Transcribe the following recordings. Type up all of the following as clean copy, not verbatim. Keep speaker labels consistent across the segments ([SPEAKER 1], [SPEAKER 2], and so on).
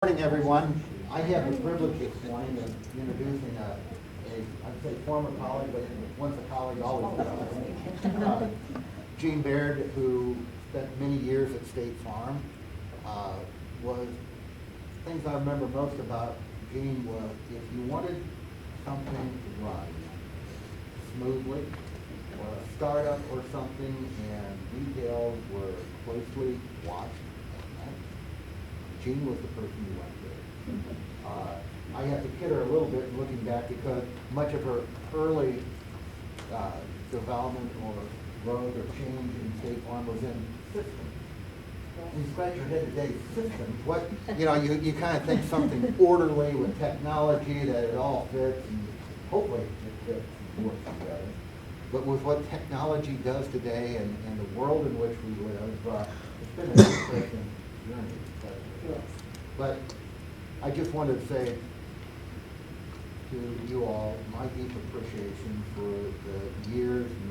[SPEAKER 1] Morning, everyone. I have the privilege this morning of introducing I'd say former colleague, but once a colleague, always a colleague. Gene Baird, who spent many years at State Farm, was things I remember most about Gene was if you wanted something to run smoothly, or a startup or something, and details were closely watched. Gene was the person you went to. I have to kid her a little bit looking back because much of her early development or growth or change in State Farm was in systems. You scratch your head today, systems. What you kind of think something orderly with technology that it all fits and hopefully it fits and works together. But with what technology does today and the world in which we live, it's been an interesting journey. But I just wanted to say to you all my deep appreciation for the years and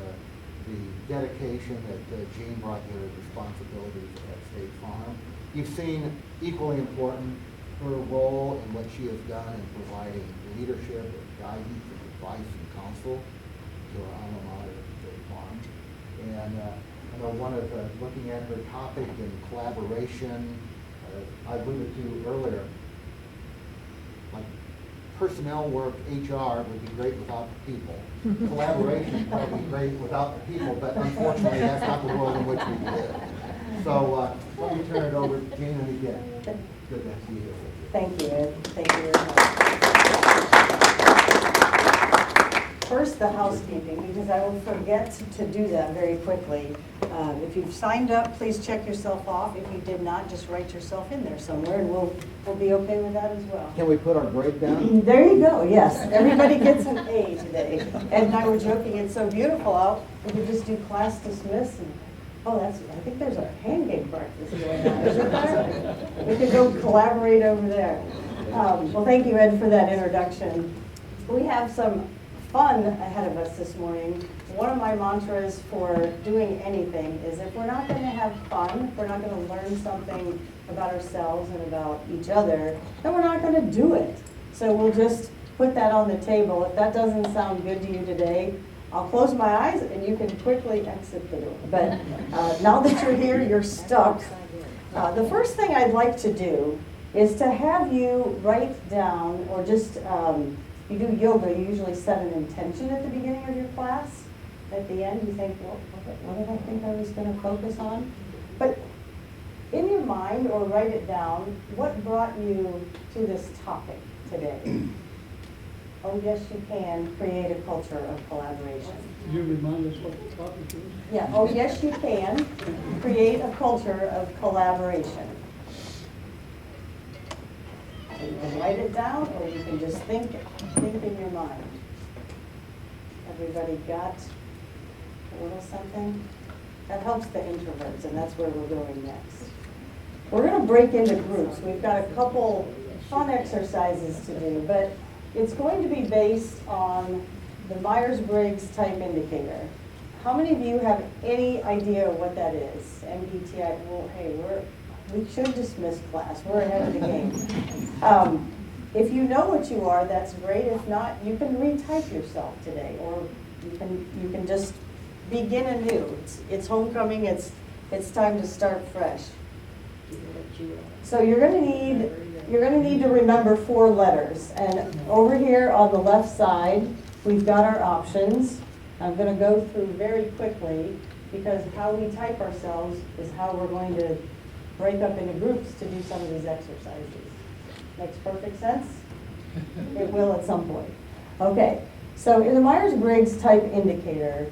[SPEAKER 1] the dedication that Gene brought to her responsibilities at State Farm. You've seen equally important her role in what she has done in providing leadership and guidance and advice and counsel to our alma mater at State Farm. And I know one of looking at her topic in collaboration, I alluded to earlier, like personnel work, HR would be great without the people. Collaboration would probably be great without the people, but unfortunately that's not the world in which we live. So let me turn it over to Gene and again. Good to see you.
[SPEAKER 2] Thank you, Ed. Thank you very much. First, the housekeeping, because I will forget to do that very quickly. If you've signed up, please check yourself off. If you did not, just write yourself in there somewhere, and we'll be okay with that as well.
[SPEAKER 1] Can we put our break down?
[SPEAKER 2] There you go, yes. Everybody gets an A today. Ed and I were joking, it's so beautiful out. We could just do class dismiss. And, I think there's a pancake practice going on. Isn't there? We could go collaborate over there. Well, thank you, Ed, for that introduction. We have some fun ahead of us this morning. One of my mantras for doing anything is if we're not going to have fun, if we're not going to learn something about ourselves and about each other, then we're not going to do it. So we'll just put that on the table. If that doesn't sound good to you today, I'll close my eyes and you can quickly exit the room. But now that you're here, you're stuck. The first thing I'd like to do is to have you write down, or just you do yoga, you usually set an intention at the beginning of your class. At the end, you think, well, what did I think I was going to focus on? But in your mind, or write it down, what brought you to this topic today? Oh, yes, you can create a culture of collaboration.
[SPEAKER 3] Could you remind us what the topic is?
[SPEAKER 2] Yeah, oh, yes, you can create a culture of collaboration. So you can write it down, or you can just think in your mind. Everybody got a little something? That helps the introverts, and that's where we're going next. We're going to break into groups. We've got a couple fun exercises to do, but it's going to be based on the Myers-Briggs type indicator. How many of you have any idea what that is? MBTI, well, hey, we should dismiss class. We're ahead of the game. If you know what you are, that's great. If not, you can retype yourself today, or you can just begin anew. It's homecoming. It's time to start fresh. So you're going to need to remember 4 letters. And over here on the left side, we've got our options. I'm going to go through very quickly because how we type ourselves is how we're going to break up into groups to do some of these exercises. Makes perfect sense? It will at some point. Okay, so in the Myers-Briggs type indicator,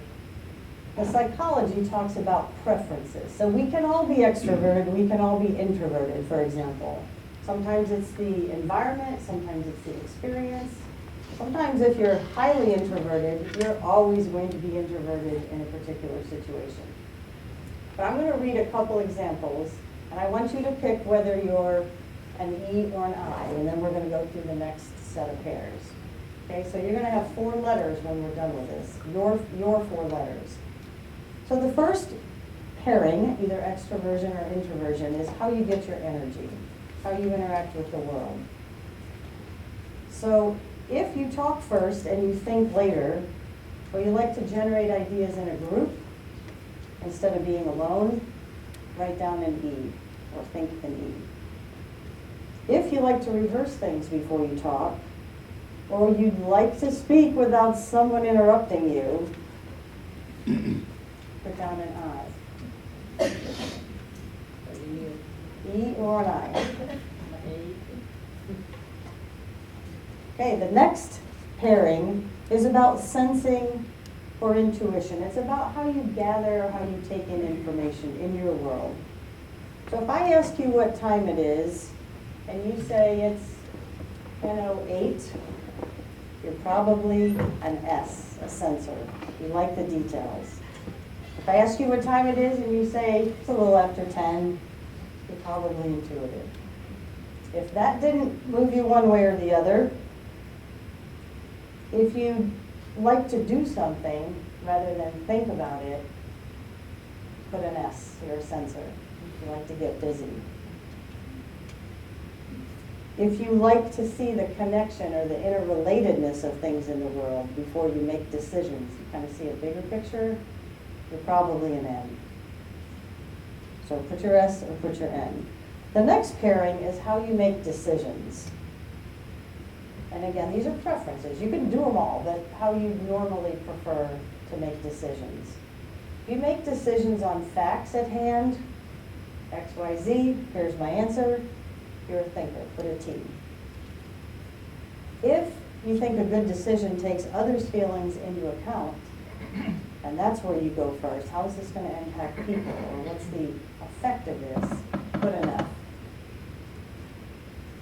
[SPEAKER 2] the psychology talks about preferences. So we can all be extroverted, we can all be introverted, for example. Sometimes it's the environment, sometimes it's the experience. Sometimes if you're highly introverted, you're always going to be introverted in a particular situation. But I'm going to read a couple examples, and I want you to pick whether you're an E or an I, and then we're going to go through the next set of pairs. Okay, so you're going to have 4 letters when we're done with this, your 4 letters. So the first pairing, either extroversion or introversion, is how you get your energy. how you interact with the world. So if you talk first and you think later, or you like to generate ideas in a group instead of being alone, write down an E or think an E. If you like to rehearse things before you talk, or you'd like to speak without someone interrupting you, put down an I. E or an I. Okay, the next pairing is about sensing or intuition. It's about how you gather or how you take in information in your world. So if I ask you what time it is, and you say it's 10:08, you're probably an S, a sensor. You like the details. If I ask you what time it is and you say it's a little after 10, you're probably intuitive. If that didn't move you one way or the other, if you like to do something rather than think about it, put an S, you're a sensor. You like to get busy. If you like to see the connection or the interrelatedness of things in the world before you make decisions, you kind of see a bigger picture, you're probably an N. So put your S or put your N. The next pairing is how you make decisions. And again, these are preferences. You can do them all, but how you normally prefer to make decisions. If you make decisions on facts at hand, X, Y, Z, here's my answer, you're a thinker, put a T. If you think a good decision takes others' feelings into account, and that's where you go first, how is this going to impact people, or what's the effect of this, put an F.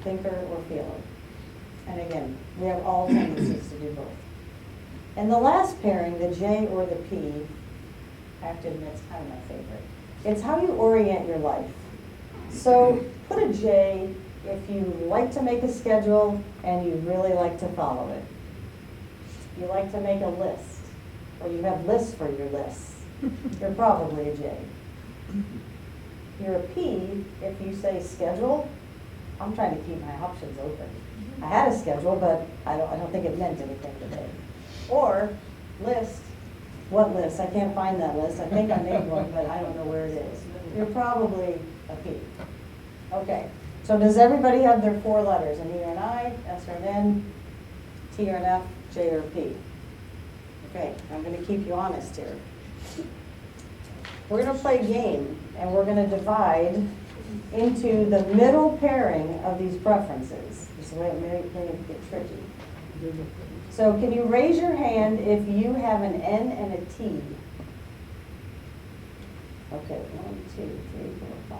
[SPEAKER 2] Thinker or feeler. And again, we have all tendencies to do both. And the last pairing, the J or the P, I have to admit it's kind of my favorite. It's how you orient your life. So put a J if you like to make a schedule and you really like to follow it. You like to make a list, or you have lists for your lists. You're probably a J. You're a P if you say schedule. I'm trying to keep my options open. I had a schedule, but I don't think it meant anything today. Or list. What list? I can't find that list. I think I made one, but I don't know where it is. You're probably a P. Okay. So does everybody have their 4 letters? An E or an I, S or an N, T or an F, J or P? Okay. I'm going to keep you honest here. We're going to play a game, and we're going to divide into the middle pairing of these preferences. This is the way it may get tricky. So can you raise your hand if you have an N and a T? Okay, 1, 2, 3, 4, 5,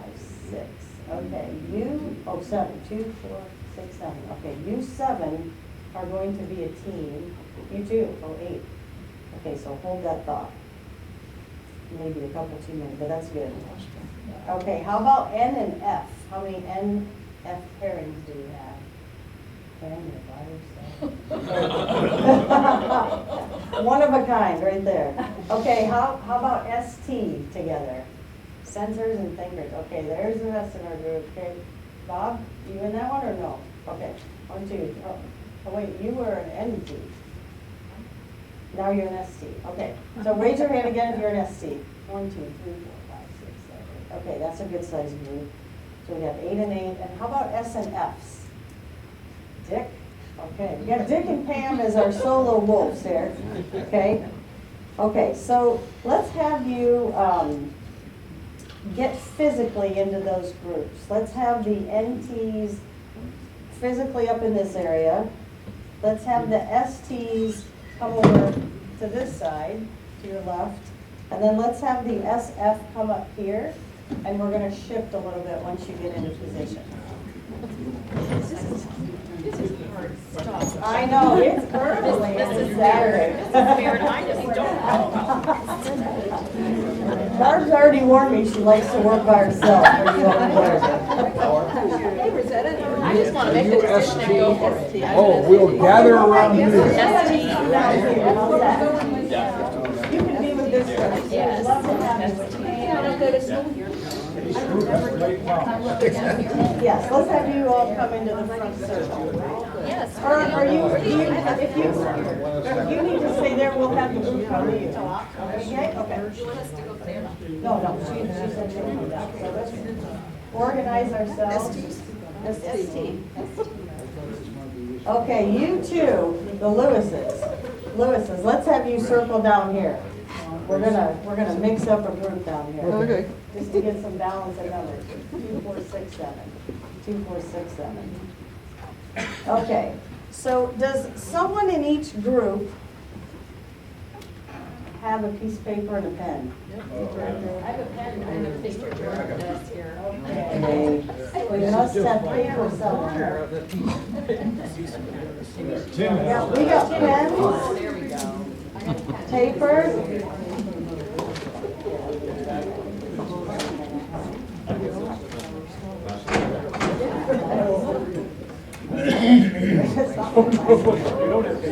[SPEAKER 2] 6. Okay, you, 7, 2, 4, 6, 7. Okay, you 7 are going to be a team. You 2, 8. Okay, so hold that thought. Maybe a couple too many, but that's good. Okay, how about N and F? How many N, F pairings do we have? N, you're by yourself. One of a kind, right there. Okay, how about ST together? Sensors and thinkers. Okay, there's the rest of our group. Okay, Bob, you in that one or no? Okay, 1, 2. Oh wait, you were an NT. Now you're an ST. Okay, so raise your hand again if you're an ST. 1, 2, 3, 4, 5, 6, 7. Okay, that's a good size group. So we have 8 and 8. And how about S and Fs? Dick? Okay, we got Dick and Pam as our solo wolves here. Okay? Okay, so let's have you get physically into those groups. Let's have the NTs physically up in this area. Let's have the STs come over to this side, to your left. And then let's have the SF come up here. And we're going to shift a little bit once you get into position.
[SPEAKER 4] This is hard stuff.
[SPEAKER 2] I know, it's early. It's Saturday.
[SPEAKER 4] Baird, I just don't know.
[SPEAKER 2] Barb's already warned me she likes to work by herself. Are you over there?
[SPEAKER 4] Hey, Rosetta, I just want to make the decision and go for it.
[SPEAKER 5] Oh, we'll gather around you.
[SPEAKER 2] You can be with this one.
[SPEAKER 4] Yes.
[SPEAKER 2] Love to have you.
[SPEAKER 4] I don't go to school here.
[SPEAKER 2] Yes, let's have you all come into the front circle.
[SPEAKER 4] Yes.
[SPEAKER 2] Or are you, if you need to stay there, we'll have the group come to you. Okay, okay. No, she said she would do that. So let's organize ourselves. ST. Okay, you two, the Lewises, let's have you circle down here. We're gonna mix up a group down here.
[SPEAKER 5] Okay.
[SPEAKER 2] Just to get some balance in numbers. 2, 4, 6, 7. 2, 4, 6, 7. Okay, so does someone in each group have a piece of paper and a pen?
[SPEAKER 4] I have a pen, I have a paper desk here.
[SPEAKER 2] Okay, we must have paper somewhere. Yeah, we got pens,
[SPEAKER 4] There we go.
[SPEAKER 2] paper.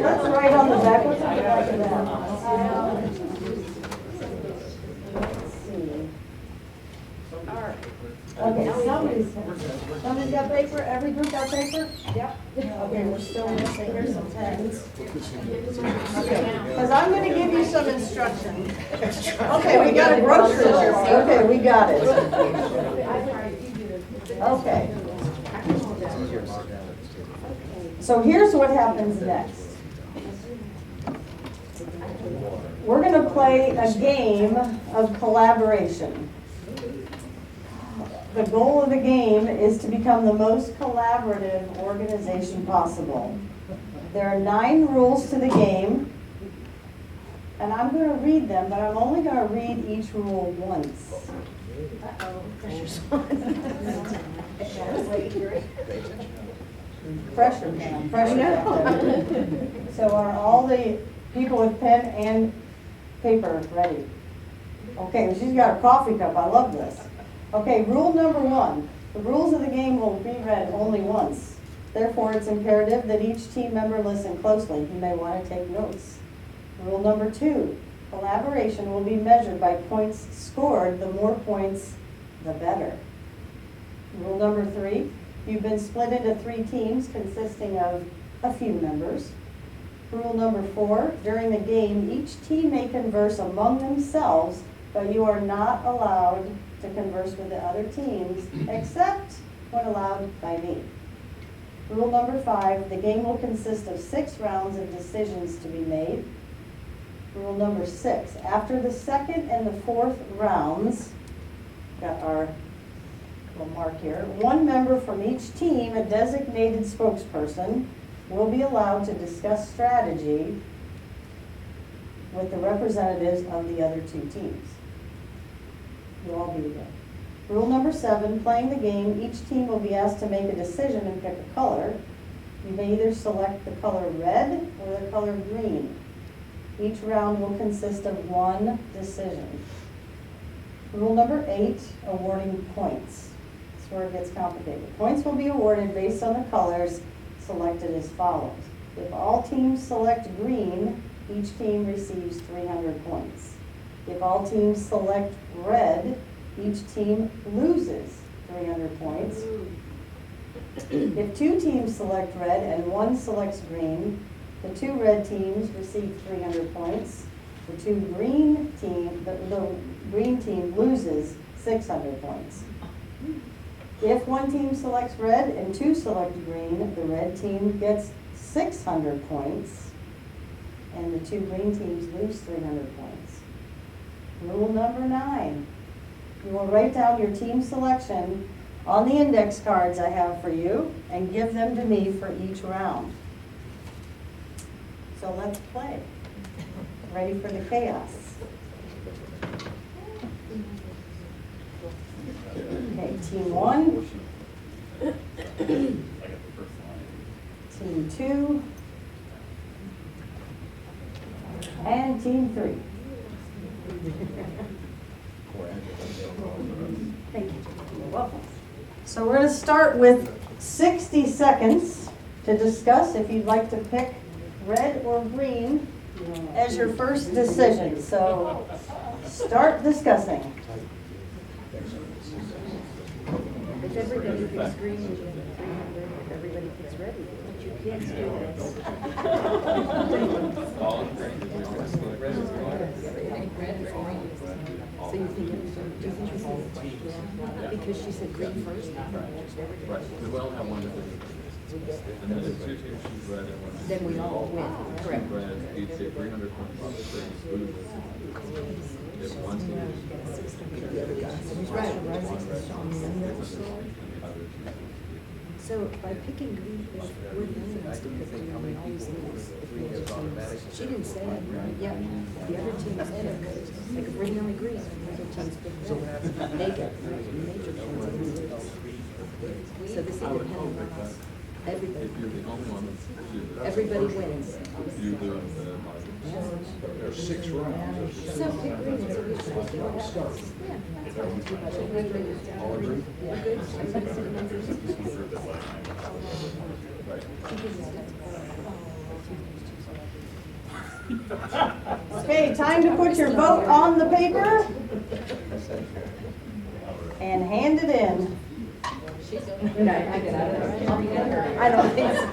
[SPEAKER 2] Let's write on the back. What's on the back of that? Let's see. Okay, somebody's got paper, every group got paper? Yep. Okay, we're still missing, here's some pens. Okay, because I'm gonna give you some instructions. Okay, we got a grocery list, okay, we got it. Okay. So here's what happens next. We're gonna play a game of collaboration. The goal of the game is to become the most collaborative organization possible. There are 9 rules to the game, and I'm going to read them, but I'm only going to read each rule once. Pressure. So are all the people with pen and paper ready? Okay, she's got a coffee cup. I love this. Okay, rule number 1. The rules of the game will be read only once. Therefore, it's imperative that each team member listen closely. You may want to take notes. Rule number 2. Collaboration will be measured by points scored. The more points, the better. Rule number 3. You've been split into 3 teams consisting of a few members. Rule number 4. During the game, each team may converse among themselves, but you are not allowed to converse with the other teams, except when allowed by me. Rule number 5, the game will consist of 6 rounds of decisions to be made. Rule number 6, after the 2nd and the 4th rounds, got our little mark here, 1 member from each team, a designated spokesperson, will be allowed to discuss strategy with the representatives of the other 2 teams. You'll all be there. Rule number 7, playing the game, each team will be asked to make a decision and pick a color. You may either select the color red or the color green. Each round will consist of 1 decision. Rule number 8, awarding points. That's where it gets complicated. Points will be awarded based on the colors selected as follows. If all teams select green, each team receives 300 points. If all teams select red, each team loses 300 points. If 2 teams select red and 1 selects green, the 2 red teams receive 300 points. The green team loses 600 points. If 1 team selects red and 2 select green, the red team gets 600 points, and the 2 green teams lose 300 points. Rule number 9, you will write down your team selection on the index cards I have for you and give them to me for each round. So let's play. Ready for the chaos. Okay, team 1, team 2, and team 3. Thank you. You're welcome. So we're going to start with 60 seconds to discuss if you'd like to pick red or green as your first decision. So start discussing.
[SPEAKER 4] If everybody picks green, you get 300. If everybody picks red, you get. But you can't do this. So you think, do you think this is? Because she said green first.
[SPEAKER 6] Right, we will have one difference. And then if two teams choose red and one.
[SPEAKER 4] Then we all win, correct.
[SPEAKER 6] Red, each get 300 points off the thing, lose. If one team.
[SPEAKER 4] Right.
[SPEAKER 6] One red, and the other two.
[SPEAKER 4] So by picking green, we're the only ones to pick green, we always lose. If the other teams, she didn't say that, yeah, the other teams pick, like if we're the only green, the other teams pick red, they get major points and we lose. So this is dependent on us. Everybody,
[SPEAKER 6] If you're the only one that's chooses.
[SPEAKER 4] everybody wins.
[SPEAKER 6] You lose
[SPEAKER 5] There's 6 rounds.
[SPEAKER 4] So pick green, so we should see what happens. Yeah. All agree? We're good. Everybody's in the numbers.
[SPEAKER 2] Okay, time to put your vote on the paper and hand it in.
[SPEAKER 4] No, I get out of there.
[SPEAKER 2] I don't think so.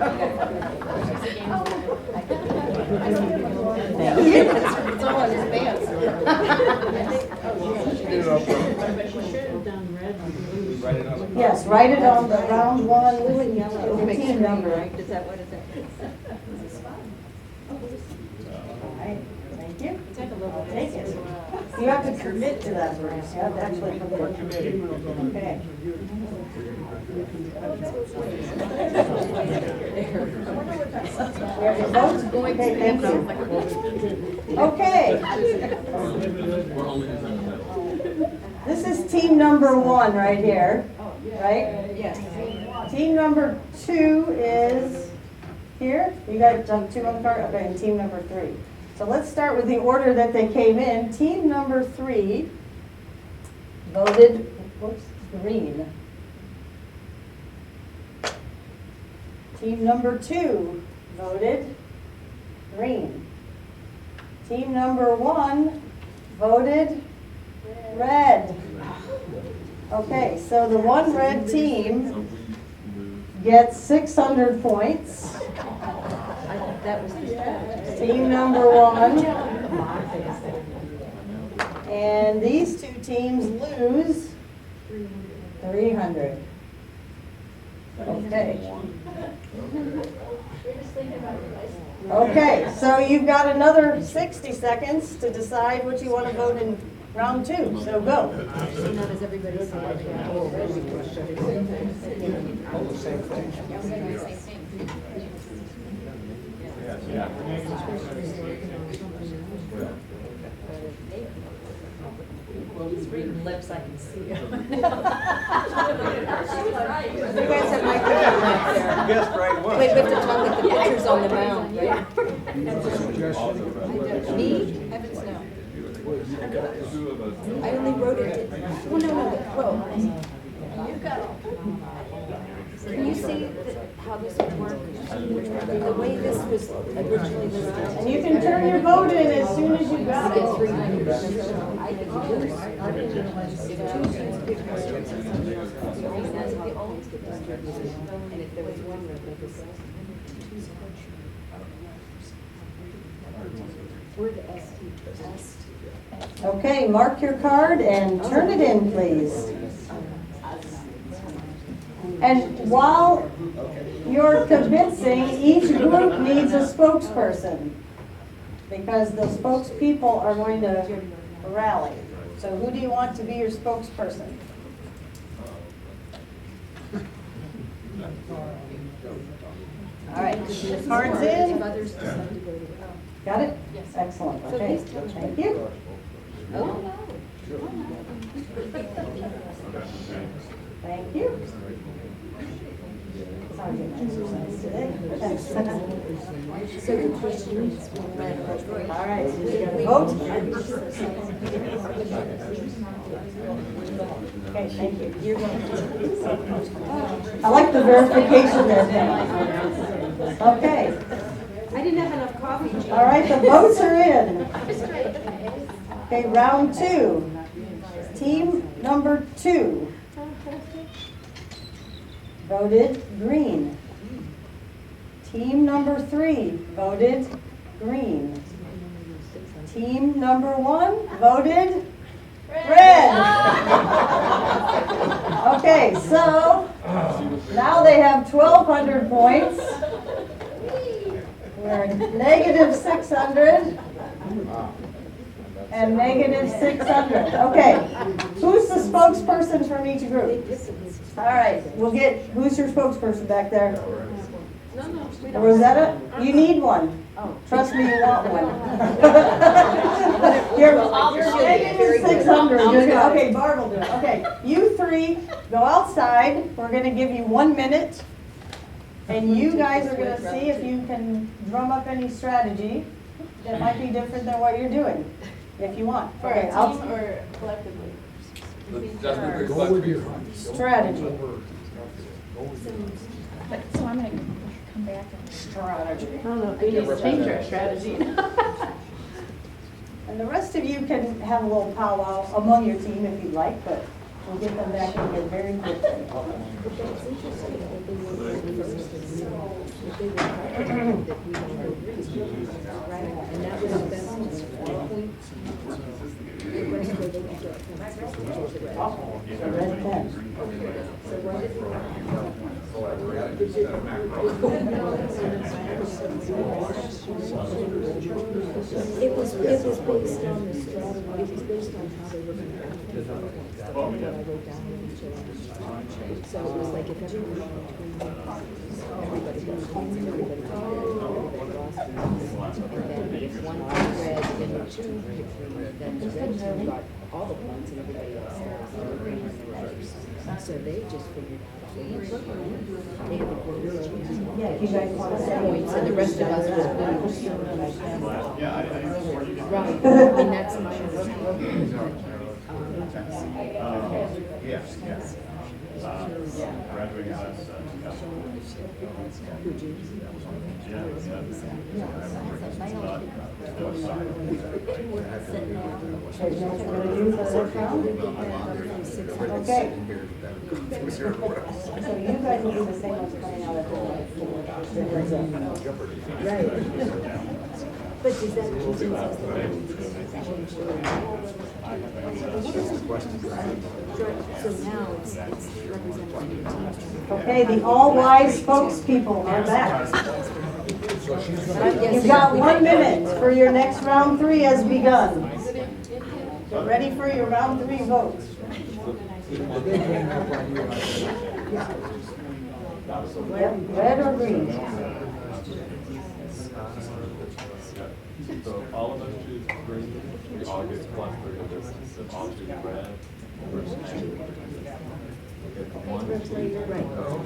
[SPEAKER 4] It's all in his pants.
[SPEAKER 2] Yes, write it on the round one
[SPEAKER 4] Blue and yellow.
[SPEAKER 2] with the team number.
[SPEAKER 4] Right? Is that what it's at?
[SPEAKER 2] All right, thank you.
[SPEAKER 4] Take a little bit.
[SPEAKER 2] Take it. You have to commit to that, Bruce. You have to actually commit. Okay. We have your votes? Okay, thank you. Okay,
[SPEAKER 6] We're only in the middle.
[SPEAKER 2] this is team number 1 right here, right?
[SPEAKER 4] Yes.
[SPEAKER 2] Team number 2 is here. You got 2 on the card? Okay, and team number 3. So let's start with the order that they came in. Team number 3 voted, green. Team number 2 voted green. Team number 1 voted red. Okay, so the one red team
[SPEAKER 6] So we lose.
[SPEAKER 2] gets 600 points.
[SPEAKER 4] That was the
[SPEAKER 2] Team number 1. And these 2 teams lose 300. Okay. Okay, so you've got another 60 seconds to decide what you want to vote in round 2, so go.
[SPEAKER 4] So now does everybody say that?
[SPEAKER 5] All the same thing.
[SPEAKER 4] He's reading lips, I can see. You
[SPEAKER 2] guys have my picture right there.
[SPEAKER 5] Guessed right one.
[SPEAKER 4] Wait, we have to talk with the pictures on the mound, right? Me? Heavens no.
[SPEAKER 6] Two of us.
[SPEAKER 4] I only wrote it. Well, no, the quote. Can you see how this would work? The way this was originally listed.
[SPEAKER 2] And you can turn your vote in as soon as you got
[SPEAKER 4] Get
[SPEAKER 2] it.
[SPEAKER 4] 300. I think you lose. If 2 teams pick red, the always get distributed. And if there was one red, they could say. We're the ST.
[SPEAKER 2] Okay, mark your card and turn it in, please. And while you're convincing, each group needs a spokesperson, because the spokespeople are going to rally. So who do you want to be your spokesperson? All right, cards in.
[SPEAKER 4] Others decide to go to.
[SPEAKER 2] Got it? Excellent, okay, thank you.
[SPEAKER 4] Oh, no.
[SPEAKER 2] Thank you. Sorry, getting exercise today.
[SPEAKER 4] So the question is, we'll let her go.
[SPEAKER 2] All right, so you got a vote? Okay, thank you.
[SPEAKER 4] You're going to.
[SPEAKER 2] I like the verification there, Dan. Okay,
[SPEAKER 4] I didn't have enough coffee.
[SPEAKER 2] all right, the votes are in. Okay, round 2. Team number 2 voted green. Team number 3 voted green. Team number 1 voted red. Okay, so now they have 1,200 points. We're negative 600 and negative 600. Okay, who's the spokesperson from each group? All right, who's your spokesperson back there? Rosetta, you need one. Trust me, you want one. You're negative 600. Okay, Barb will do it. Okay, you 3 go outside. We're going to give you 1 minute. And you guys are going to see if you can drum up any strategy that might be different than what you're doing, if you want.
[SPEAKER 7] For a team or collectively?
[SPEAKER 6] Go with your
[SPEAKER 2] Strategy.
[SPEAKER 7] So I'm gonna come back and.
[SPEAKER 2] Strategy.
[SPEAKER 7] I don't know if we need to change our strategy.
[SPEAKER 2] And the rest of you can have a little powwow among your team if you'd like, but we'll get them back in here very quickly.
[SPEAKER 4] But that's interesting that they were that they were that we don't agree, right? And that was the best point. The rest where they could get points.
[SPEAKER 2] Red 10.
[SPEAKER 4] So why did it was based on the strategy, it was based on how they were going to what I wrote down in each of them. So it was like if everybody went between everybody got points, everybody got everybody lost points. And then if one got red and the 2 picked green, then the red team got all the points and everybody else got the green and the red. So they just figured out they had the formula.
[SPEAKER 2] Yeah, if you guys want to say.
[SPEAKER 4] Points and the rest of us was blue. Right, and that's my understanding. Would you?
[SPEAKER 2] There's nothing to do for this round? Okay. So you guys will do the same as playing out at the
[SPEAKER 4] Right. But does that change the So now it's representing.
[SPEAKER 2] Okay, the all-wise spokespeople are back. You've got 1 minute for your next round 3 has begun. Get ready for your round 3 votes. Yep, red or green?
[SPEAKER 6] So all of us choose green, we all get plus 3 of this, then all choose red versus choose green. If one chooses green, well,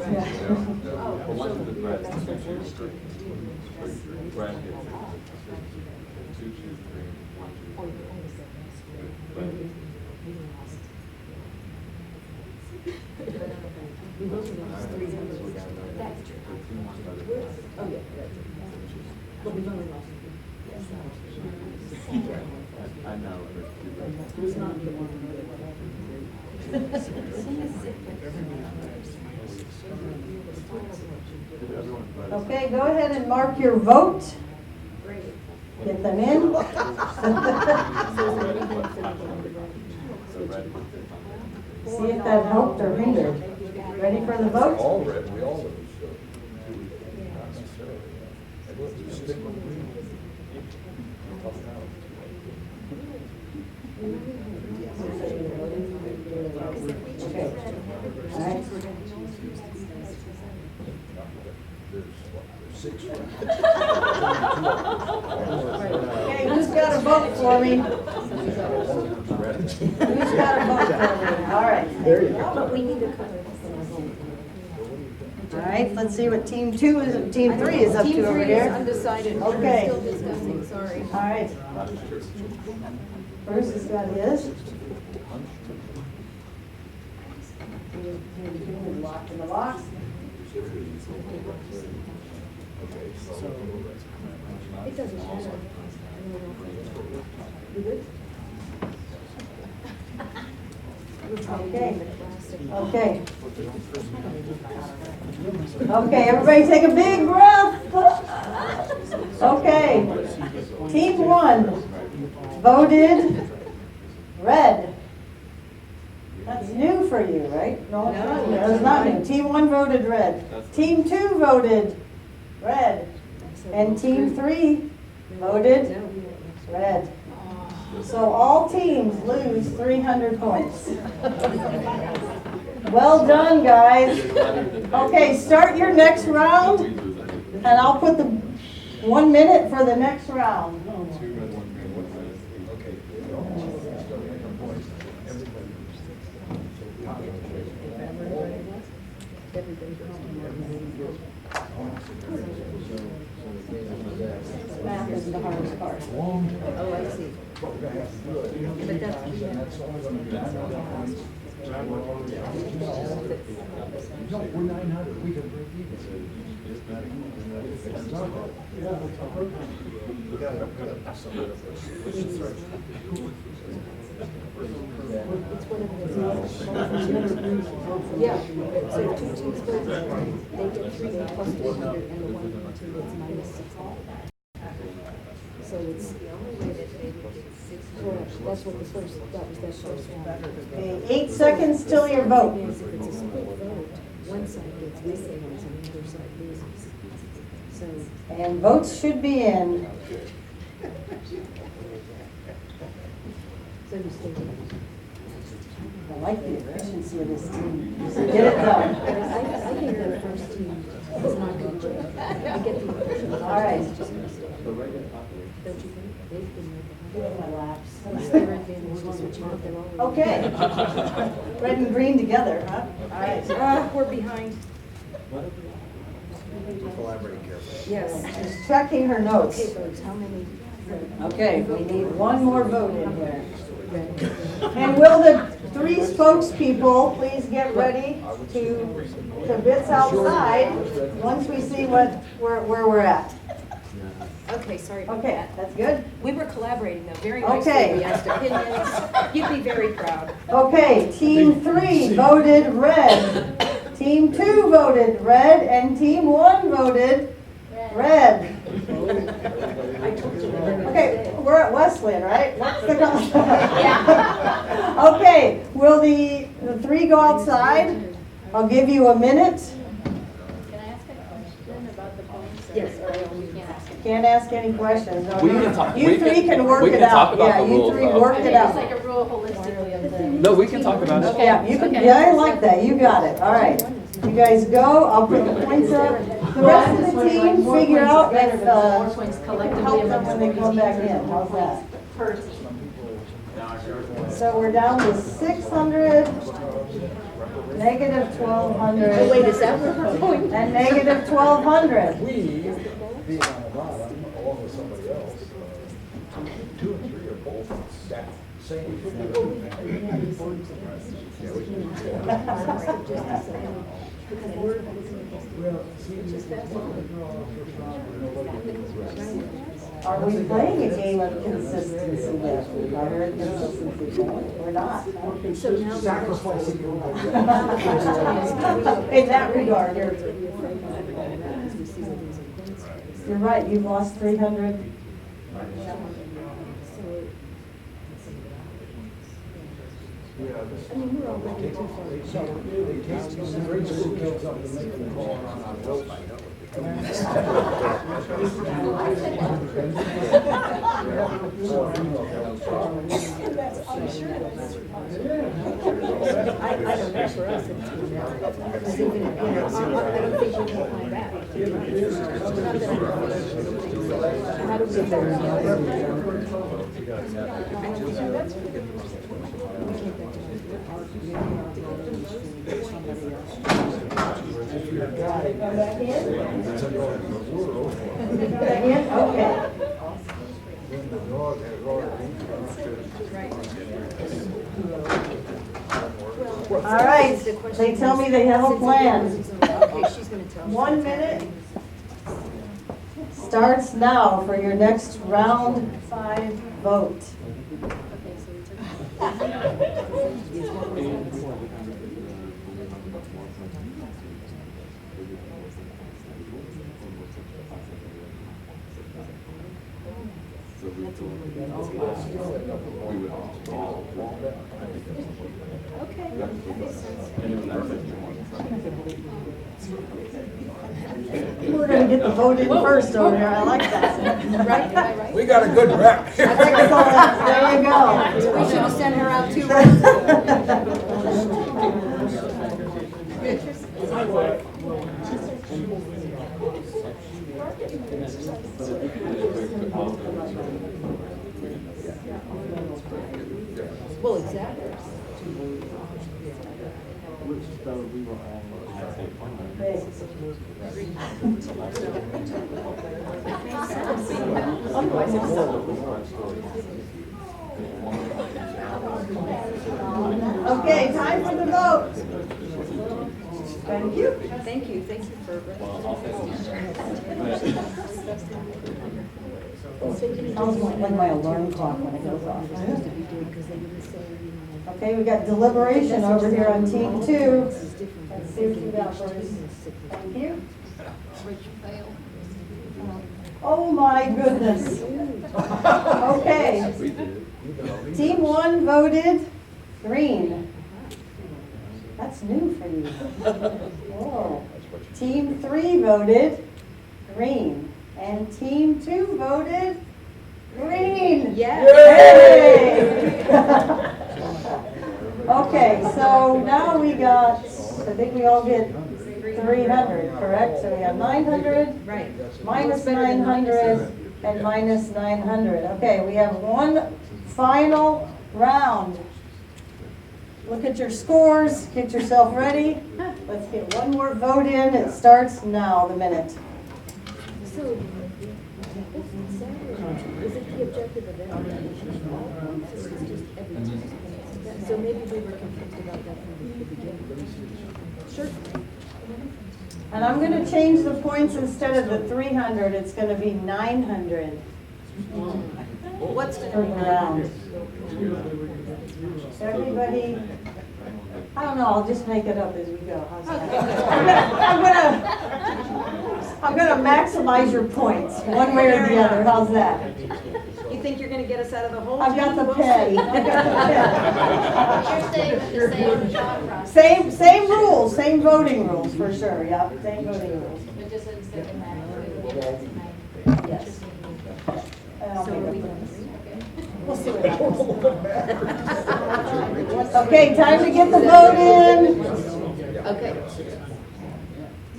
[SPEAKER 6] one chooses red, two choose green. Red gets it. If 2 choose green, 1 chooses red.
[SPEAKER 4] We both lost 3 numbers. That's true. Oh, yeah, right. But we've only lost 3.
[SPEAKER 6] I know, but
[SPEAKER 4] Who's not the one?
[SPEAKER 2] Okay, go ahead and mark your vote. Get them in. See if that helped or hindered. Ready for the vote?
[SPEAKER 5] All red, we all lose, so. Not necessarily. Stick with green. Tough now.
[SPEAKER 2] Okay. All right.
[SPEAKER 5] There's 6 red.
[SPEAKER 2] Okay, who's got a vote for me? Who's got a vote for me? All right.
[SPEAKER 4] But we need to cover this.
[SPEAKER 2] All right, let's see what team 2 is, team 3 is up
[SPEAKER 4] Team
[SPEAKER 2] to over
[SPEAKER 4] 3 is
[SPEAKER 2] here.
[SPEAKER 4] undecided. We're
[SPEAKER 2] Okay.
[SPEAKER 4] still discussing, sorry.
[SPEAKER 2] All right. Bruce has got his. Locked in the box.
[SPEAKER 4] It doesn't matter. You good?
[SPEAKER 2] Okay.
[SPEAKER 4] The plastic
[SPEAKER 2] Okay. Okay, everybody take a big breath. Okay. Team 1 voted red. That's new for you, right? No, it's not new. Team 1 voted red. Team 2 voted red. And Team 3 voted red. So all teams lose 300 points. Well done, guys. Okay, start your next round, and I'll put the 1 minute for the next round. Math is the hardest part.
[SPEAKER 4] Oh, I see. But that's.
[SPEAKER 5] No, we're 900, we can break even. We gotta some of
[SPEAKER 4] It's whatever it is. Yeah, so if 2 teams vote, they get 3 plus 200, and the 1 team gets minus 600. So it's the only way that they would get 600. That's what the first, that was their first one.
[SPEAKER 2] Okay, 8 seconds till your vote.
[SPEAKER 4] Is if it's a split vote, one side gets miscellaneous and the other side loses. So.
[SPEAKER 2] And votes should be in.
[SPEAKER 4] So you stay there.
[SPEAKER 2] I like the efficiency of this team. Get it done.
[SPEAKER 4] I think the first team is not going to. I get the impression.
[SPEAKER 2] All right.
[SPEAKER 4] It's just going to stay. Don't you think? They've been
[SPEAKER 2] Give my laps.
[SPEAKER 4] It's their advantage to switch out. They're all.
[SPEAKER 2] Okay. Red and green together, huh? All right.
[SPEAKER 4] We're behind.
[SPEAKER 5] collaborate carefully.
[SPEAKER 4] Yes.
[SPEAKER 2] She's checking her notes.
[SPEAKER 4] Okay, folks, how many?
[SPEAKER 2] Okay, we need one more vote in here. And will the 3 spokespeople please get ready to bits outside once we see where we're at?
[SPEAKER 4] Okay, sorry about
[SPEAKER 2] Okay,
[SPEAKER 4] that.
[SPEAKER 2] that's good.
[SPEAKER 4] We were collaborating though, very nicely.
[SPEAKER 2] Okay.
[SPEAKER 4] We asked opinions. You'd be very proud.
[SPEAKER 2] Okay, Team 3 voted red. Team 2 voted red, and Team 1 voted red. Okay, we're at Wesleyan, right? What's the yeah. Okay, will the 3 go outside? I'll give you a minute.
[SPEAKER 7] Can I ask a question about the points?
[SPEAKER 4] Yes.
[SPEAKER 7] Or we can't ask any?
[SPEAKER 2] Can't ask any questions. No,
[SPEAKER 8] We can talk-
[SPEAKER 2] you
[SPEAKER 8] we
[SPEAKER 2] 3
[SPEAKER 8] can-
[SPEAKER 2] can work
[SPEAKER 8] we
[SPEAKER 2] it
[SPEAKER 8] can talk
[SPEAKER 2] out.
[SPEAKER 8] about
[SPEAKER 2] Yeah,
[SPEAKER 8] the
[SPEAKER 2] you
[SPEAKER 8] rules,
[SPEAKER 2] 3
[SPEAKER 8] though.
[SPEAKER 2] work
[SPEAKER 7] I
[SPEAKER 2] it
[SPEAKER 7] mean,
[SPEAKER 2] out.
[SPEAKER 7] it's like a rule holistically of the.
[SPEAKER 8] No, we can talk about it.
[SPEAKER 2] Yeah, you can,
[SPEAKER 7] Okay.
[SPEAKER 2] yeah, I like that, you got it, all right. You guys go, I'll put the points up. The rest of the team, figure out if,
[SPEAKER 7] More points collectively.
[SPEAKER 2] help them when they come back in, how's that?
[SPEAKER 7] Per team.
[SPEAKER 2] So we're down to 600, negative
[SPEAKER 4] Oh,
[SPEAKER 2] 1,200,
[SPEAKER 4] wait, is that where we're going?
[SPEAKER 2] and negative 1,200.
[SPEAKER 5] We, being on the bottom, along with somebody else, 2 and 3 are both that same.
[SPEAKER 2] Are we playing a game of consistency this week? I heard consistency, we're not.
[SPEAKER 4] So now
[SPEAKER 5] Sacrificing your
[SPEAKER 2] In that regard, you're right, you've lost 300.
[SPEAKER 4] I mean, we're already too far.
[SPEAKER 5] Grade school kids up and make them call around on rope.
[SPEAKER 4] I don't know for us, it's, because even, I don't think we can find that. Not that I know. How do we
[SPEAKER 2] Come back in? Okay. All right, they tell me they have a plan.
[SPEAKER 4] Okay, she's gonna tell.
[SPEAKER 2] 1 minute starts now for your next round 5 vote.
[SPEAKER 4] Okay, so we took. That's what we did.
[SPEAKER 6] We would all.
[SPEAKER 4] Okay, that makes sense.
[SPEAKER 2] We're gonna get the vote in first over here, I like that.
[SPEAKER 4] Right, am I right?
[SPEAKER 8] We got a good rep.
[SPEAKER 2] Excellent, there you go.
[SPEAKER 4] We should have sent her out 2 rounds Well, exactly.
[SPEAKER 2] Okay, time for the vote. Thank you.
[SPEAKER 4] Thank you for.
[SPEAKER 2] Sounds like my alarm clock when it goes off. Okay, we got deliberation over here on team 2. Let's see what you got for us. Thank you. Oh my goodness. Okay. Team 1 voted green. That's new for you. Whoa. Team 3 voted green. And team 2 voted green. Yay! Okay, so now we got, I think we all get 300, correct? So we have 900,
[SPEAKER 4] Right.
[SPEAKER 2] minus 900, and minus 900. Okay, we have one final round. Look at your scores, get yourself ready. Let's get one more vote in. It starts now, the minute.
[SPEAKER 4] So, is it the objective of all points, or is it just every team? So maybe we were confused about that from the beginning. Sure.
[SPEAKER 2] And I'm going to change the points instead of the 300. It's going to be 900
[SPEAKER 4] What's
[SPEAKER 2] per round. Everybody, I don't know. I'll just make it up as we go. How's that? I'm gonna maximize your points one way or the other. How's that?
[SPEAKER 4] You think you're going to get us out of the hole?
[SPEAKER 2] I've got the pen.
[SPEAKER 7] You're staying with the same thought process.
[SPEAKER 2] Same rules, same voting rules for sure. Yep, same voting rules.
[SPEAKER 7] But just instead of that,
[SPEAKER 2] Yes.
[SPEAKER 4] So are we
[SPEAKER 2] We'll see what happens. Okay, time to get the vote in.
[SPEAKER 4] Okay.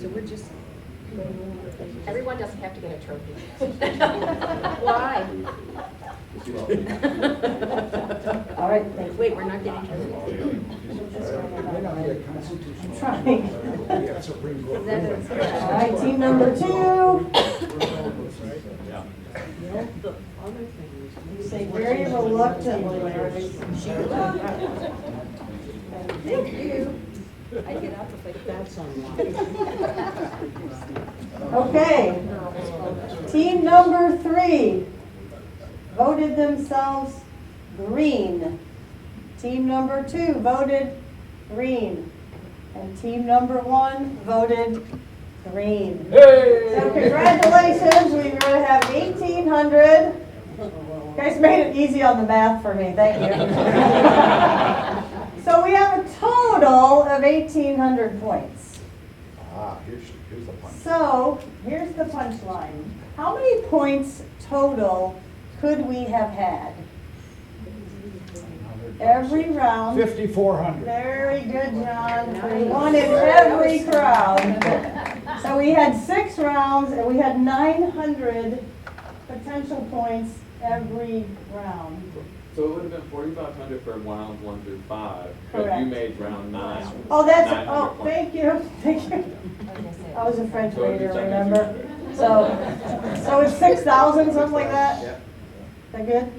[SPEAKER 4] So we're just.
[SPEAKER 9] Everyone doesn't have to get a trophy.
[SPEAKER 4] Why?
[SPEAKER 2] All right, thank you.
[SPEAKER 4] Wait, we're not getting trophies.
[SPEAKER 2] I'm trying.
[SPEAKER 4] Is that
[SPEAKER 2] All right, team number 2. You say very reluctantly, Larry. Thank you.
[SPEAKER 4] I get out if I that's
[SPEAKER 2] Okay. Team number 3 voted themselves green. Team number 2 voted green. And team number 1 voted green. So congratulations, we're going to have 1,800. You guys made it easy on the math for me, thank you. So we have a total of 1,800 points.
[SPEAKER 8] Here's the punch.
[SPEAKER 2] So here's the punchline. How many points total could we have had? Every round.
[SPEAKER 3] 5,400.
[SPEAKER 2] Very good, John. One in every crowd. So we had 6 rounds and we had 900 potential points every round.
[SPEAKER 6] So it would have been 4,500 for rounds 1 through 5, but
[SPEAKER 2] Correct.
[SPEAKER 6] you made round 9.
[SPEAKER 2] Oh, that's,
[SPEAKER 6] 900
[SPEAKER 2] oh,
[SPEAKER 6] points.
[SPEAKER 2] thank you, thank you. I was a French
[SPEAKER 6] So it'd be
[SPEAKER 2] waiter,
[SPEAKER 6] 7,200.
[SPEAKER 2] remember? So it's 6,000, something like that?
[SPEAKER 6] Yeah.
[SPEAKER 2] Is that good?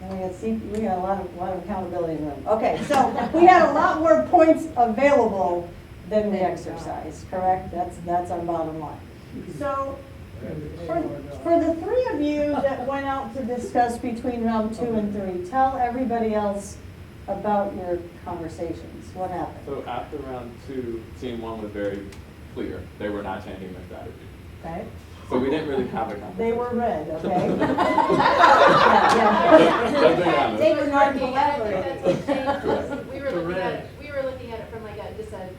[SPEAKER 2] And we got a lot of accountability in the room. Okay, so we had a lot more points available than the exercise, correct? That's our bottom line. So for the 3 of you that went out to discuss between round 2 and 3, tell everybody else about your conversations. What happened?
[SPEAKER 6] So after round 2, team 1 was very clear. They were not changing their strategy.
[SPEAKER 2] Okay?
[SPEAKER 6] So we didn't really have a conversation.
[SPEAKER 2] They were red, okay?
[SPEAKER 6] Just being honest.
[SPEAKER 2] They were not
[SPEAKER 7] Working, and I think that's what
[SPEAKER 2] collaborating.
[SPEAKER 7] changed. We were looking at it from like just a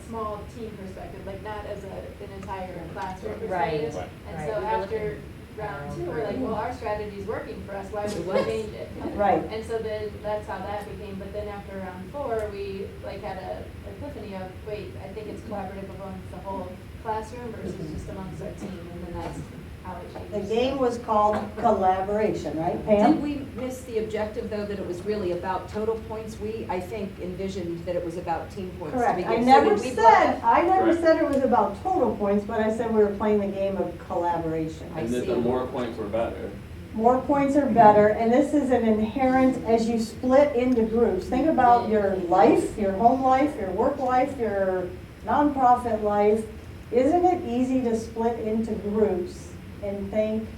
[SPEAKER 7] small team perspective, like not as an entire classroom
[SPEAKER 9] Right.
[SPEAKER 7] perspective. And
[SPEAKER 9] Right.
[SPEAKER 7] so
[SPEAKER 9] We were
[SPEAKER 7] after
[SPEAKER 9] looking
[SPEAKER 7] round two, we're like, well, our strategy's working for us, why would we change it?
[SPEAKER 2] Right.
[SPEAKER 7] And so then that's how that became, but then after round four, we like had a epiphany of, wait, I think it's collaborative amongst the whole classroom versus just amongst our team, and then that's how it changed.
[SPEAKER 2] The game was called collaboration, right, Pam?
[SPEAKER 4] Did we miss the objective, though, that it was really about total points? We, I think, envisioned that it was about team points to
[SPEAKER 2] Correct.
[SPEAKER 4] begin.
[SPEAKER 2] I
[SPEAKER 4] So
[SPEAKER 2] never
[SPEAKER 4] did we block
[SPEAKER 2] said,
[SPEAKER 4] it?
[SPEAKER 2] I never
[SPEAKER 6] Correct.
[SPEAKER 2] said it was about total points, but I said we were playing the game of collaboration.
[SPEAKER 4] I
[SPEAKER 6] And that
[SPEAKER 4] see.
[SPEAKER 6] the more points were better.
[SPEAKER 2] More points are better, and this is an inherent, as you split into groups, think about your life, your home life, your work life, your nonprofit life. Isn't it easy to split into groups and think,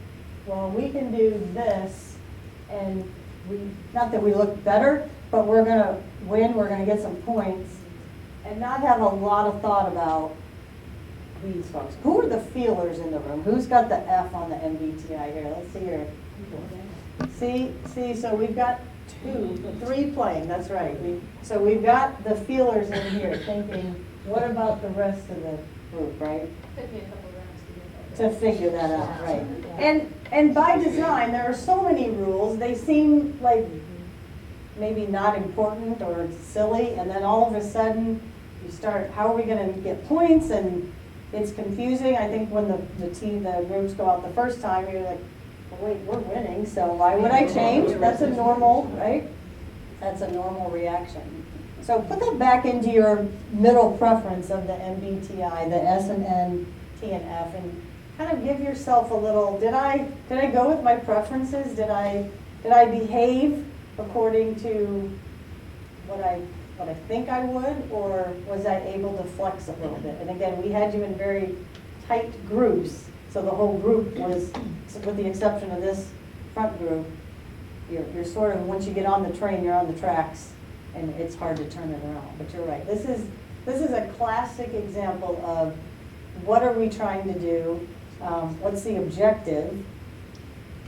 [SPEAKER 2] well, we can do this, and not that we look better, but we're gonna win, we're gonna get some points, and not have a lot of thought about these folks. Who are the feelers in the room? Who's got the F on the MBTI here? Let's see here. See, so we've got three playing, that's right. So we've got the feelers in here thinking, what about the rest of the group, right?
[SPEAKER 7] Took me a couple rounds to get that.
[SPEAKER 2] To figure that out, right. And by design, there are so many rules, they seem like maybe not important or silly, and then all of a sudden, you start, how are we gonna get points, and it's confusing. I think when the groups go out the first time, you're like, well, wait, we're winning, so why would I change? That's a normal, right? That's a normal reaction. So put that back into your middle preference of the MBTI, the S and N, T and F, and kind of give yourself a little, did I go with my preferences? Did I behave according to what I think I would, or was I able to flex a little bit? And again, we had you in very tight groups, so the whole group was, with the exception of this front group, you're sort of, once you get on the train, you're on the tracks, and it's hard to turn it around. But you're right. This is a classic example of what are we trying to do? What's the objective?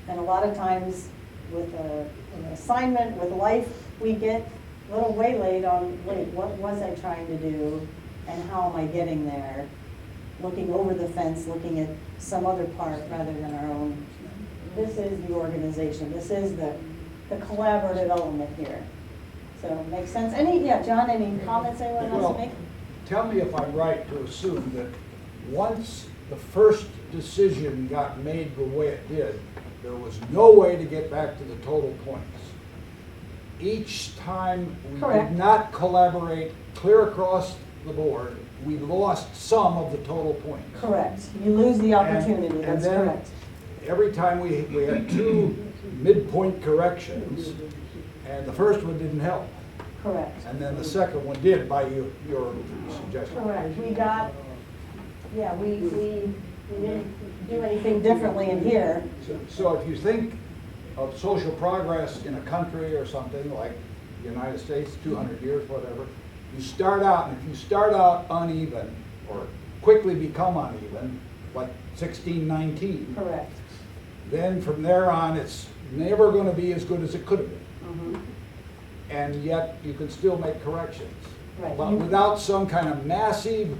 [SPEAKER 2] And a lot of times with an assignment, with life, we get a little waylaid on, wait, what was I trying to do? And how am I getting there? Looking over the fence, looking at some other part rather than our own. This is the organization. This is the collaborative element here. So, makes sense? John, any comments anyone wants
[SPEAKER 8] Well,
[SPEAKER 2] to make?
[SPEAKER 8] tell me if I'm right to assume that once the first decision got made the way it did, there was no way to get back to the total points. Each time we
[SPEAKER 2] Correct.
[SPEAKER 8] did not collaborate clear across the board, we lost some of the total points.
[SPEAKER 2] Correct. You lose the opportunity.
[SPEAKER 8] And
[SPEAKER 2] That's
[SPEAKER 8] then
[SPEAKER 2] correct.
[SPEAKER 8] every time we had two midpoint corrections, and the first one didn't help.
[SPEAKER 2] Correct.
[SPEAKER 8] And then the second one did by your suggestion.
[SPEAKER 2] Correct. We didn't do anything differently in here.
[SPEAKER 8] So if you think of social progress in a country or something like the United States, 200 years, whatever, you start out, and if you start out uneven or quickly become uneven, like 1619,
[SPEAKER 2] Correct.
[SPEAKER 8] then from there on, it's never going to be as good as it could have been.
[SPEAKER 2] Mhm.
[SPEAKER 8] And yet you can still make corrections.
[SPEAKER 2] Right.
[SPEAKER 8] But without some kind of massive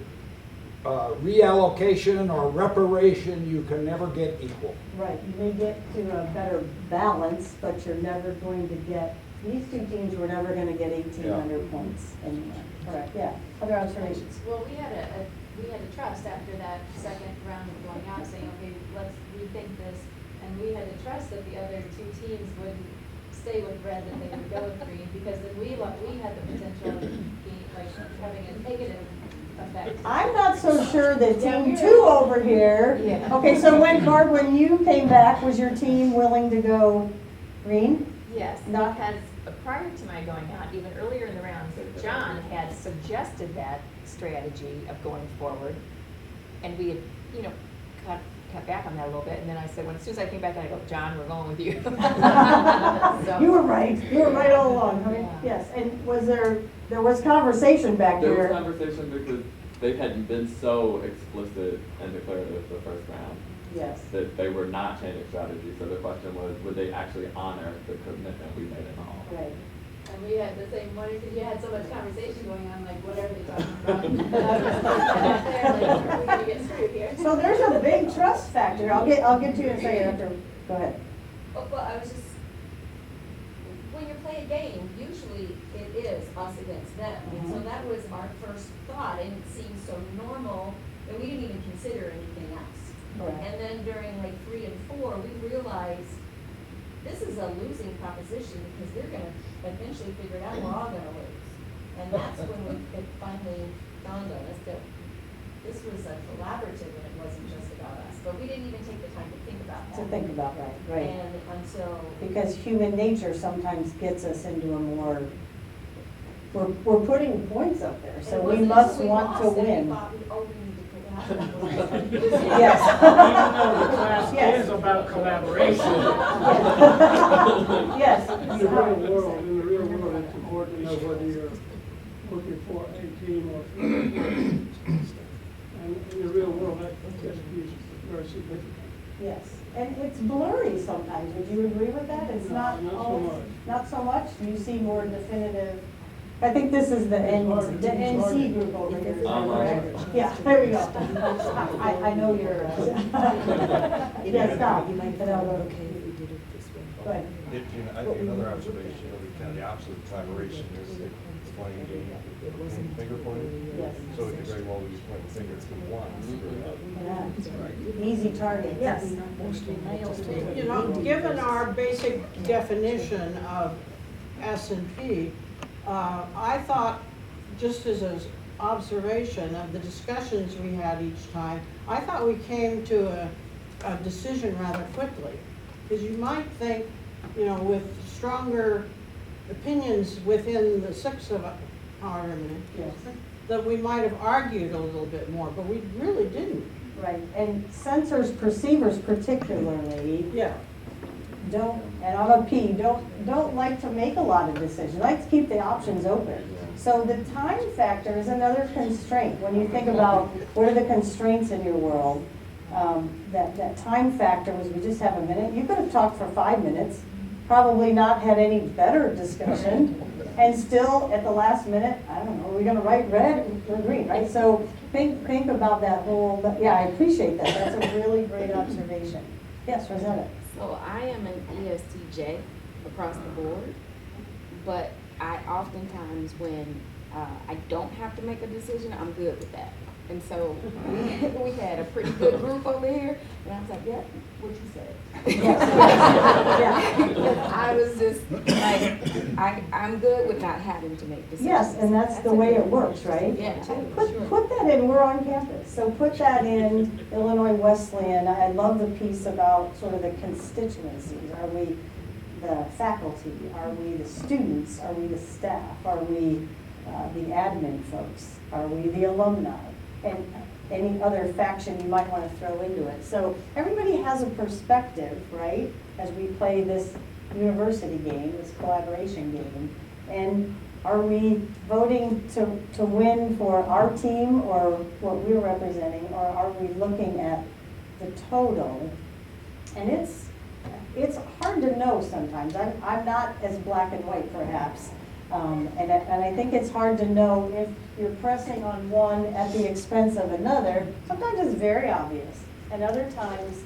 [SPEAKER 8] reallocation or reparation, you can never get equal.
[SPEAKER 2] Right. You may get to a better balance, but you're never going to get, these two teams were never going to get 1,800 points anyway. Correct. Yeah. Other observations?
[SPEAKER 7] Well, we had a trust after that second round of going out, saying, okay, let's rethink this, and we had to trust that the other two teams would stay with red, that they would go with green, because then we had the potential of being, like, having a negative effect.
[SPEAKER 2] I'm not so sure that
[SPEAKER 7] Yeah,
[SPEAKER 2] team
[SPEAKER 7] we're-
[SPEAKER 2] two over here.
[SPEAKER 7] Yeah.
[SPEAKER 2] Okay, so Barb, when you came back, was your team willing to go green?
[SPEAKER 9] Yes,
[SPEAKER 2] Not-
[SPEAKER 9] because prior to my going out, even earlier in the rounds, John had suggested that strategy of going forward. And we had, cut back on that a little bit. And then I said, as soon as I came back, I go, John, we're going with you. So-
[SPEAKER 2] You were right. You were right all along.
[SPEAKER 9] Yeah.
[SPEAKER 2] Yes, and there was conversation back
[SPEAKER 6] There was
[SPEAKER 2] here.
[SPEAKER 6] conversation because they had been so explicit and declarative the first round
[SPEAKER 2] Yes.
[SPEAKER 6] that they were not changing strategy. So the question was, would they actually honor the commitment we made in the hall?
[SPEAKER 2] Right.
[SPEAKER 7] And we had the same one, because you had so much conversation going on, like, what are they talking about? And I was just out there, like, we're gonna get screwed here.
[SPEAKER 2] So there's a big trust factor. I'll get to you in a second after, go ahead.
[SPEAKER 10] Well, I was just, when you play a game, usually it is us against them. And so that was our first thought, and it seemed so normal that we didn't even consider anything else.
[SPEAKER 2] Correct.
[SPEAKER 10] And then during like 3 and 4, we realized this is a losing proposition because they're gonna eventually figure it out, we're all gonna lose. And that's when it finally dawned on us that this was a collaborative and it wasn't just about us. But we didn't even take the time to think about that.
[SPEAKER 2] To think about, right.
[SPEAKER 10] And until.
[SPEAKER 2] Because human nature sometimes gets us into a more, we're putting points up there, so
[SPEAKER 10] And it
[SPEAKER 2] we
[SPEAKER 10] wasn't
[SPEAKER 2] must
[SPEAKER 10] until we
[SPEAKER 2] want to
[SPEAKER 10] lost that we
[SPEAKER 2] win.
[SPEAKER 10] thought we need to collaborate.
[SPEAKER 2] Yes.
[SPEAKER 3] Even though the class
[SPEAKER 2] Yes.
[SPEAKER 3] is about collaboration,
[SPEAKER 2] Yes.
[SPEAKER 3] in the real world, it's important to know whether you're working for a team or for a group. And in the real world, that is very significant.
[SPEAKER 2] Yes, and it's blurry sometimes, would you agree with that? It's
[SPEAKER 3] No,
[SPEAKER 2] not
[SPEAKER 3] not so
[SPEAKER 2] always,
[SPEAKER 3] much.
[SPEAKER 2] not so much? Do you see more definitive? I think this is the
[SPEAKER 3] It's
[SPEAKER 2] NC
[SPEAKER 3] hard.
[SPEAKER 2] group over here, is that
[SPEAKER 6] Uh-huh.
[SPEAKER 2] correct? Yeah, there we go. I know you're, yeah, stop.
[SPEAKER 4] You might
[SPEAKER 2] But I'll go.
[SPEAKER 4] okay if we did it this way.
[SPEAKER 2] Go ahead.
[SPEAKER 5] I think another observation, kind of the opposite of collaboration, is that playing a game, finger pointing.
[SPEAKER 2] Yes.
[SPEAKER 5] So it could very well be pointing the finger to one.
[SPEAKER 2] Yeah. Easy target, yes.
[SPEAKER 11] You know, given our basic definition of S&P, I thought, just as an observation of the discussions we had each time, I thought we came to a decision rather quickly. Because you might think, you know, with stronger opinions within the 6 of us, however many,
[SPEAKER 2] Yes.
[SPEAKER 11] that we might have argued a little bit more, but we really didn't.
[SPEAKER 2] Right, and sensors, perceivers particularly,
[SPEAKER 11] Yeah.
[SPEAKER 2] don't, and I'm a P, don't like to make a lot of decisions, like to keep the options open. So the time factor is another constraint. When you think about what are the constraints in your world, that time factor was we just have a minute. You could have talked for 5 minutes, probably not had any better discussion, and still at the last minute, I don't know, are we gonna write red or green, right? So think about that whole, yeah, I appreciate that. That's a really great observation. Yes, Rosetta.
[SPEAKER 12] So I am an ESTJ across the board, but I oftentimes, when I don't have to make a decision, I'm good with that. And so we had a pretty good group over here, and I was like, yeah, what you said. I was just like, I'm good with not having to make decisions.
[SPEAKER 2] Yes, and that's the way it works, right?
[SPEAKER 12] Yeah.
[SPEAKER 2] Put that in, we're on campus, so put that in Illinois Wesleyan. I love the piece about sort of the constituencies. Are we the faculty? Are we the students? Are we the staff? Are we the admin folks? Are we the alumni? And any other faction you might want to throw into it. So everybody has a perspective, right, as we play this university game, this collaboration game. And are we voting to win for our team or what we're representing, or are we looking at the total? And it's hard to know sometimes. I'm not as black and white perhaps. And I think it's hard to know if you're pressing on one at the expense of another. Sometimes it's very obvious, and other times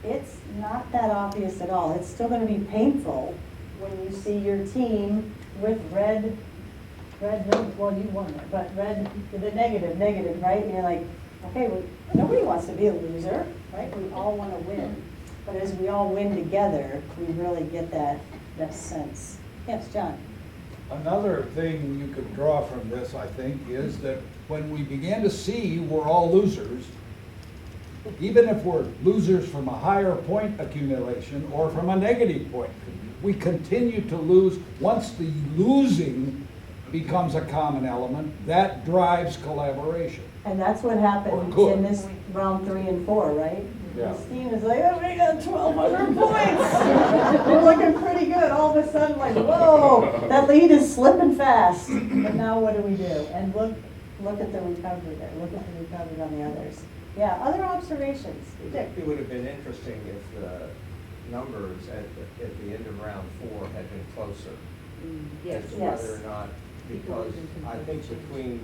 [SPEAKER 2] it's not that obvious at all. It's still going to be painful when you see your team with red, well, you won it, but red, the negative, right? And you're like, okay, well, nobody wants to be a loser, right? We all want to win. But as we all win together, we really get that sense. Yes, John.
[SPEAKER 8] Another thing you could draw from this, I think, is that when we begin to see we're all losers, even if we're losers from a higher point accumulation or from a negative point, we continue to lose. Once the losing becomes a common element, that drives collaboration.
[SPEAKER 2] And that's what happens
[SPEAKER 8] Or could.
[SPEAKER 2] in this round 3 and 4, right?
[SPEAKER 8] Yeah.
[SPEAKER 2] The team is like, oh, we got 1,200 points. We're looking pretty good. All of a sudden, like, whoa, that lead is slipping fast. But now what do we do? And look at the recovery there. Look at the recovery on the others. Yeah, other observations? Dick?
[SPEAKER 13] It would have been interesting if the numbers at the end of round 4 had been closer.
[SPEAKER 12] Yes.
[SPEAKER 13] As to
[SPEAKER 2] Yes.
[SPEAKER 13] whether or not, because I think between,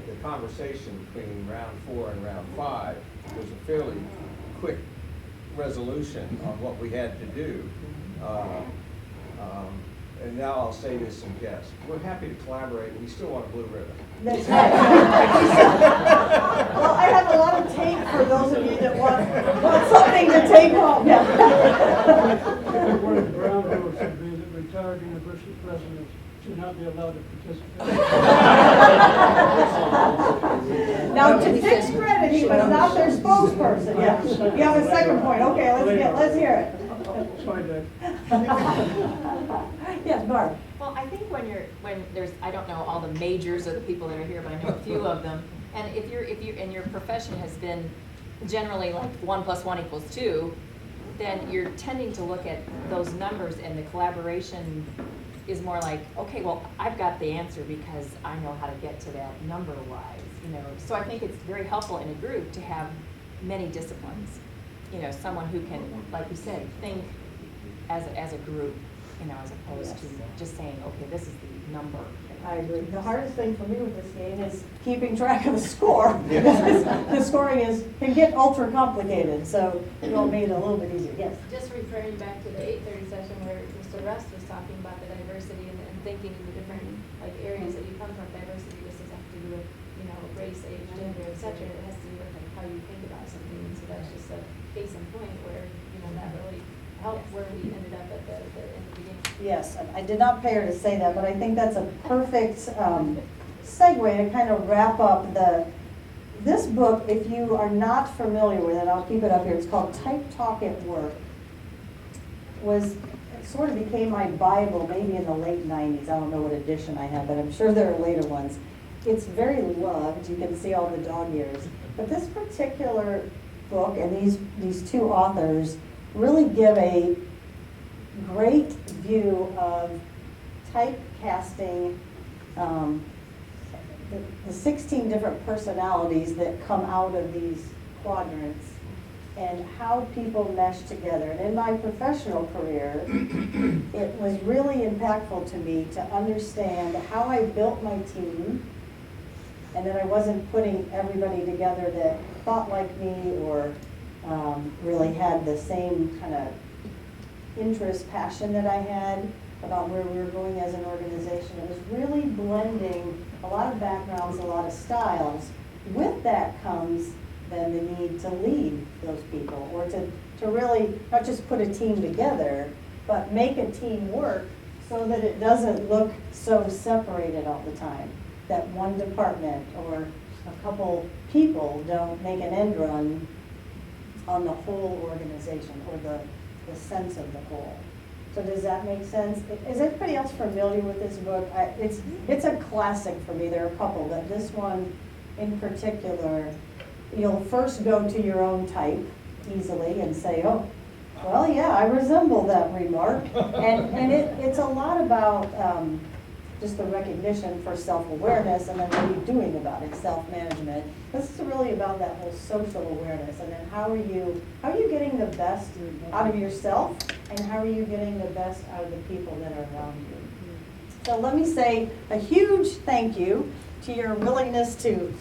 [SPEAKER 13] the conversation between round 4 and round 5 was a fairly quick resolution on what we had to do. And now I'll say this in jest. We're happy to collaborate, we still want a blue ribbon.
[SPEAKER 2] That's right. Well, I have a lot of tape for those of you that want something to take home. Yeah.
[SPEAKER 3] One of the ground rules should be that retired university presidents should not be allowed to participate.
[SPEAKER 2] Now, to Dick's credit, he was not their spokesperson. Yeah. You have a second point. Okay, let's hear it.
[SPEAKER 3] Sorry, Dick.
[SPEAKER 2] Yes, Barb.
[SPEAKER 9] Well, I think when there's, I don't know all the majors of the people that are here, but I know a few of them. And if and your profession has been generally like 1 + 1 = 2, then you're tending to look at those numbers, and the collaboration is more like, okay, well, I've got the answer because I know how to get to that number-wise, you know. So I think it's very helpful in a group to have many disciplines. You know, someone who can, like you said, think as a group, you know, as opposed to just saying, okay, this is the number.
[SPEAKER 2] I agree. The hardest thing for me with this game is keeping track of the score. The scoring can get ultra complicated, so it all made it a little bit easier. Yes?
[SPEAKER 7] Just referring back to the 8:30 session where Mr. Rust was talking about the diversity and thinking in the different like areas that you come from. Diversity doesn't have to do with, you know, race, age, gender, etc. It has to do with like how you think about something. And so that's just a case in point where, you know, that really helped where we ended up at in the beginning.
[SPEAKER 2] Yes, I did not pay her to say that, but I think that's a perfect segue to kind of wrap up this book. If you are not familiar with it, I'll keep it up here. It's called Type Talk at Work. It sort of became my Bible maybe in the late 90s. I don't know what edition I have, but I'm sure there are later ones. It's very loved. You can see all the dog ears. But this particular book and these two authors really give a great view of typecasting, the 16 different personalities that come out of these quadrants and how people mesh together. And in my professional career, it was really impactful to me to understand how I built my team, and that I wasn't putting everybody together that thought like me or really had the same kind of interest, passion that I had about where we were going as an organization. It was really blending a lot of backgrounds, a lot of styles. With that comes then the need to lead those people, or to really not just put a team together, but make a team work so that it doesn't look so separated all the time, that one department or a couple people don't make an end run on the whole organization or the sense of the whole. So does that make sense? Is anybody else familiar with this book? It's a classic for me. There are a couple, but this one in particular, you'll first go to your own type easily and say, oh, well, yeah, I resemble that remark. And it's a lot about just the recognition for self-awareness, and then what are you doing about it, self-management. This is really about that whole social awareness, and then how are you getting the best out of yourself, and how are you getting the best out of the people that are around you. So let me say a huge thank you to your willingness to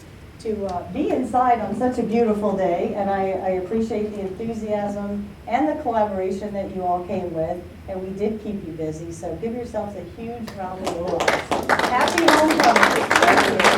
[SPEAKER 2] be inside on such a beautiful day, and I appreciate the enthusiasm and the collaboration that you all came with, and we did keep you busy, so give yourselves a huge round of applause. Happy homecoming. Thank you.